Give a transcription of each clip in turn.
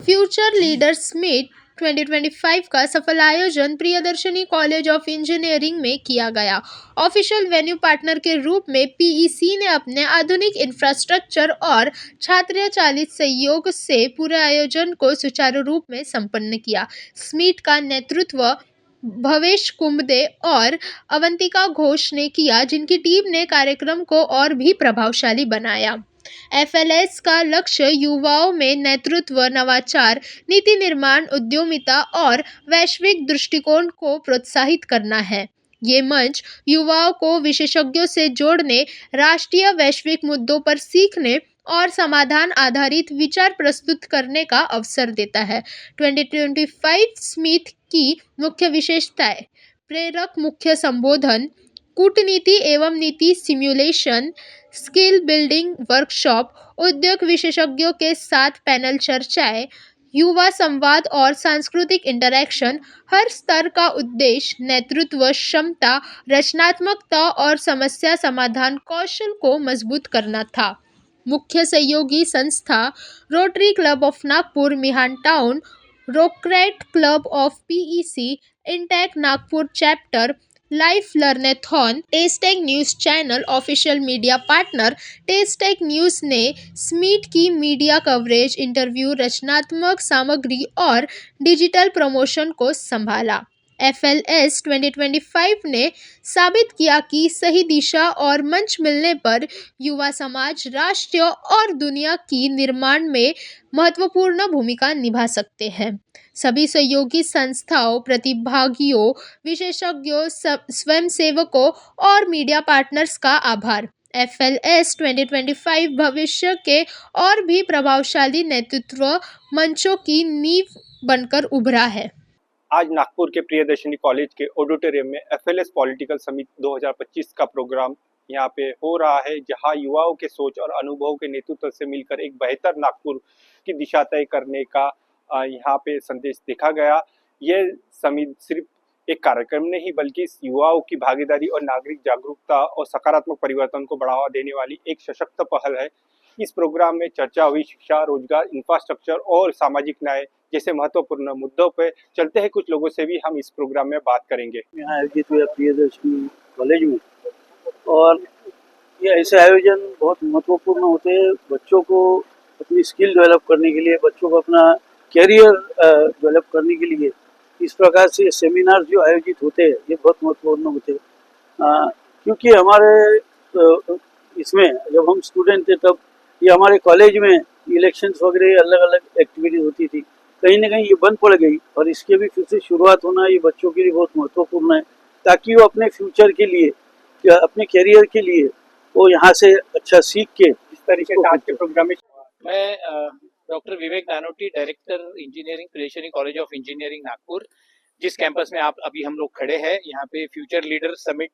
Future leaders meet 2025 का सफल आयोजन प्रियदर्शनी कॉलेज ऑफ इंजीनियरिंग में किया गया। ऑफिशियल वेन्यू पार्टनर के रूप में पीईसी ने अपने आधुनिक इंफ्रास्ट्रक्चर और छात्र चालित सहयोग से पूरे आयोजन को सुचारू रूप में संपन्न किया। स्मीट का नेतृत्व भवेश कुंबदे और अवंतिका घोष ने किया, जिनकी टीम ने कार्यक्रम को और भी प्रभावशाली बनाया। एफएलएस का लक्ष्य युवाओं में नेतृत्व, नवाचार, नीति निर्माण, उद्यमिता और वैश्विक दृष्टिकोण को प्रोत्साहित करना है। ये मंच युवाओं को विशेषज्ञों से जोड़ने, राष्ट्रीय वैश्विक मुद्दों पर सीखने और समाधान आधारित विचार प्रस्तुत करने का अवसर देता है। 2025 स्मिथ की मुख्य विशेषताएं: प्रेरक मुख्य संबोधन, कूटनीति एवं नीति सिमुलेशन, स्किल बिल्डिंग वर्कशॉप, उद्योग विशेषज्ञों के साथ पैनल चर्चाएं, युवा संवाद और सांस्कृतिक इंटरैक्शन। हर स्तर का उद्देश्य नेतृत्व क्षमता, रचनात्मकता और समस्या समाधान कौशल को मजबूत करना था। मुख्य सहयोगी संस्था: रोटरी क्लब ऑफ नागपुर मिहान town, Rotaract club of PEC, INTACH Nagpur chapter, life learnathon, टेस्टेक news channel. Official media partner: टेस्टेक न्यूज़ ने स्मीट की मीडिया कवरेज, इंटरव्यू, रचनात्मक सामग्री और डिजिटल प्रमोशन को संभाला। एफएलएस 2025 ने साबित किया कि सही दिशा और मंच मिलने पर युवा समाज राष्ट्र और दुनिया की निर्माण में महत्वपूर्ण भूमिका निभा सकते हैं। सभी सहयोगी संस्थाओं, प्रतिभागियों, विशेषज्ञों, स्वयंसेवकों और मीडिया पार्टनर्स का आभार। एफएलएस 2025 भविष्य के और भी प्रभावशाली नेतृत्व मंचों की नींव बनकर उभरा है। आज नागपुर के प्रियदर्शनी कॉलेज के ऑडिटोरियम में एफएलएस पॉलिटिकल समिट 2025 का प्रोग्राम यहाँ पे हो रहा है, जहाँ युवाओं के सोच और अनुभव के नेतृत्व से मिलकर एक बेहतर नागपुर की दिशा तय करने का यहाँ पे संदेश देखा गया। ये समिट सिर्फ एक कार्यक्रम नहीं बल्कि युवाओं की भागीदारी और नागरिक जागरूकता और सकारात्मक परिवर्तन को बढ़ावा देने वाली एक सशक्त पहल है। इस प्रोग्राम में चर्चा हुई शिक्षा, रोजगार, इंफ्रास्ट्रक्चर और सामाजिक न्याय जैसे महत्वपूर्ण मुद्दों पर। चलते हैं, कुछ लोगों से भी हम इस प्रोग्राम में बात करेंगे। यहाँ आयोजित हुआ प्रियदर्शनी कॉलेज में, और ये ऐसे आयोजन बहुत महत्वपूर्ण होते हैं बच्चों को अपनी स्किल डेवलप करने के लिए, बच्चों को अपना कैरियर डेवलप करने के लिए। इस प्रकार से सेमिनार जो आयोजित होते हैं ये बहुत महत्वपूर्ण होते हैं, क्योंकि हमारे इसमें जब हम स्टूडेंट थे तब ये हमारे कॉलेज में इलेक्शंस वगैरह अलग अलग एक्टिविटीज होती थी। कहीं ना कहीं ये बंद पड़ गई और इसके भी फिर से शुरुआत होना ये बच्चों के लिए बहुत महत्वपूर्ण है, ताकि वो अपने फ्यूचर के लिए या अपने कैरियर के लिए वो यहाँ से अच्छा सीख के इस तरीके से आज के प्रोग्राम में मैं doctor Vivek Nanoti, director engineering, Priyadarshini college of engineering Nagpur, जिस कैंपस में आप अभी हम लोग खड़े हैं, यहाँ पे फ्यूचर लीडर समिट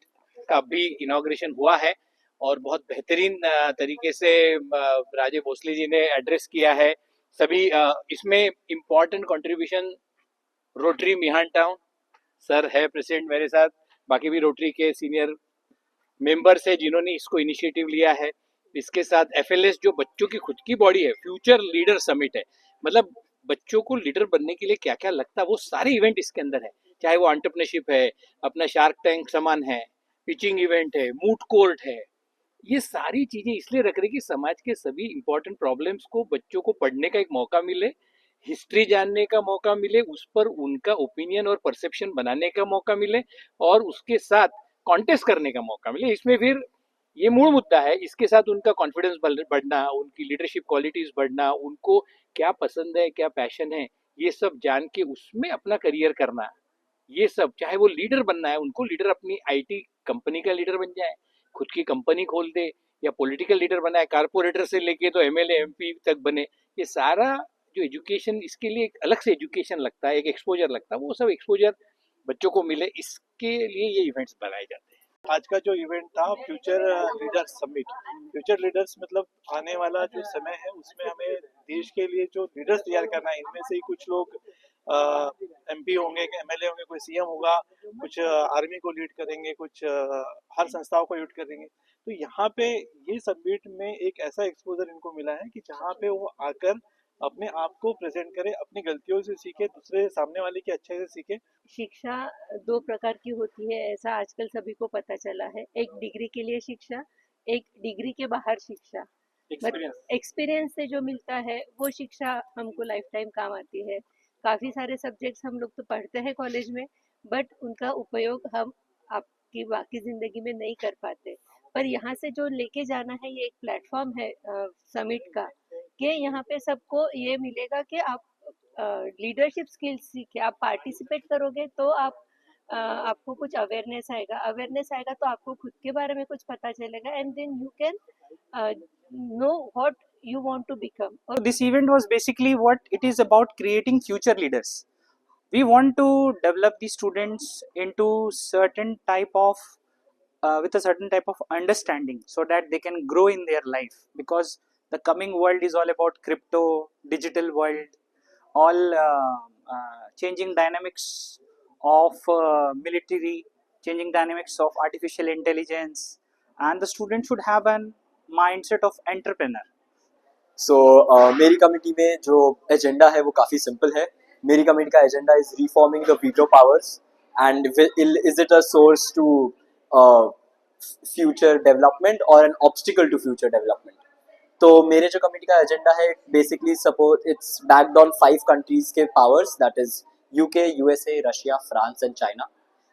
का भी इनॉग्रेशन हुआ है और बहुत बेहतरीन तरीके से राजे भोसले जी ने एड्रेस किया है। सभी इसमें इम्पोर्टेंट कंट्रीब्यूशन रोटरी मिहान टाउन सर है प्रेसिडेंट मेरे साथ, बाकी भी रोटरी के सीनियर मेंबर्स है जिन्होंने इसको इनिशिएटिव लिया है। इसके साथ एफएलएस जो बच्चों की खुद की बॉडी है, फ्यूचर लीडर समिट है, मतलब बच्चों को लीडर बनने के लिए क्या क्या लगता है वो सारे इवेंट इसके अंदर है, चाहे वो एंटरप्रेन्योरशिप है, अपना शार्क टैंक समान है, पिचिंग इवेंट है, मूट कोर्ट है। ये सारी चीजें इसलिए रख रही कि समाज के सभी इंपॉर्टेंट प्रॉब्लम्स को बच्चों को पढ़ने का एक मौका मिले, हिस्ट्री जानने का मौका मिले, उस पर उनका ओपिनियन और परसेप्शन बनाने का मौका मिले और उसके साथ कॉन्टेस्ट करने का मौका मिले। इसमें फिर ये मूल मुद्दा है, इसके साथ उनका कॉन्फिडेंस बढ़ना, उनकी लीडरशिप क्वालिटीज बढ़ना, उनको क्या पसंद है, क्या पैशन है, ये सब जान के उसमें अपना करियर करना। ये सब चाहे वो लीडर बनना है, उनको लीडर अपनी आईटी कंपनी का लीडर बन जाए, खुद की कंपनी खोल दे, या पॉलिटिकल लीडर बना है, कारपोरेटर से लेके तो एमएलए एमपी तक बने। ये सारा जो एजुकेशन, इसके लिए एक अलग से एजुकेशन लगता है, एक एक्सपोजर लगता है, वो सब एक्सपोजर बच्चों को मिले, इसके लिए ये इवेंट्स बनाए जाते हैं। आज का जो इवेंट था future leaders summit, future leaders मतलब आने वाला जो समय है उसमें हमें देश के लिए जो लीडर्स तैयार करना है। इनमें से ही कुछ लोग एमपी होंगे, एमएलए होंगे, कोई सीएम होगा, कुछ आर्मी को लीड करेंगे, कुछ हर संस्थाओं को लीड करेंगे। तो यहाँ पे ये समिट में एक ऐसा एक्सपोजर इनको मिला है कि जहाँ पे वो आकर अपने आप को प्रेजेंट करे, अपनी गलतियों से सीखे, दूसरे सामने वाले की अच्छे से सीखे। शिक्षा दो प्रकार की होती है, ऐसा आजकल सभी को पता चला है। एक डिग्री के लिए शिक्षा, एक डिग्री के बाहर शिक्षा। बट एक्सपीरियंस से जो मिलता है वो शिक्षा हमको लाइफ टाइम काम आती है। काफ़ी सारे सब्जेक्ट्स हम लोग तो पढ़ते हैं कॉलेज में, बट उनका उपयोग हम आपकी बाकी ज़िंदगी में नहीं कर पाते। पर यहाँ से जो लेके जाना है, ये एक प्लेटफॉर्म है समिट का, कि यहाँ पे सबको ये मिलेगा कि आप लीडरशिप स्किल्स सीखे, आप पार्टिसिपेट करोगे तो आपको कुछ अवेयरनेस आएगा तो आपको खुद के बारे में कुछ पता चलेगा, and then you can know what you want to become. So this event was basically what it is about, creating future leaders. We want to develop the students into certain type of with a certain type of understanding so that they can grow in their life, because the coming world is all about crypto, digital world, all changing dynamics of military, changing dynamics of artificial intelligence, and the student should have an mindset of entrepreneur. सो मेरी committee में जो agenda है वो काफ़ी simple है। मेरी committee का agenda is reforming the veto powers and is it a source to future development और an obstacle to future development. तो मेरे जो कमेटी का एजेंडा है basically suppose it's backed on 5 countries के powers, that is UK, USA, Russia, France and China.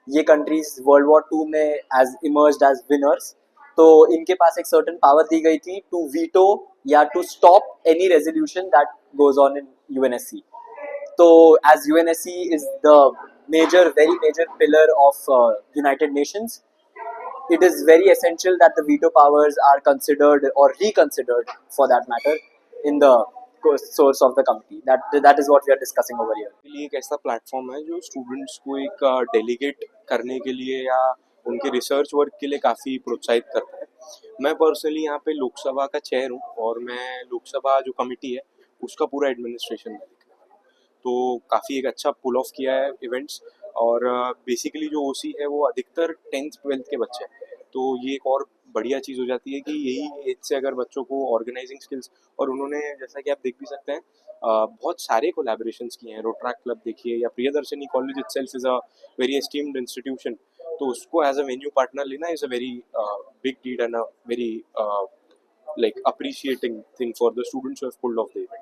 ये countries world war 2 में as emerged as winners, तो इनके पास एक सर्टेन पावर दी गई थी टू वीटो या to stop any resolution that goes on in UNSC. तो as UNSC is the very major pillar of United Nations, it is very essential that the veto powers are considered or reconsidered for that matter in the source of the committee. That is what we are discussing over here. ये एक ऐसा platform है जो students को एक delegate करने के लिए या उनके रिसर्च वर्क के लिए काफ़ी प्रोत्साहित करता है। मैं पर्सनली यहाँ पे लोकसभा का चेयर हूँ और मैं लोकसभा जो कमेटी है उसका पूरा एडमिनिस्ट्रेशन में देख रहा हूँ। तो काफ़ी एक अच्छा पुल ऑफ किया है इवेंट्स, और बेसिकली जो ओसी है वो अधिकतर 10th 12th के बच्चे हैं। तो ये एक और बढ़िया चीज़ हो जाती है कि यही एज से अगर बच्चों को ऑर्गेनाइजिंग स्किल्स, और उन्होंने जैसा कि आप देख भी सकते हैं बहुत सारे कोलैबोरेशंस किए हैं। रोटरैक्ट क्लब देखिए, या Priyadarshini college itself is a very esteemed institution, तो उसको एज अ वेन्यू पार्टनर लेना is a very big deed and a very like appreciating thing for the students who have pulled off the event.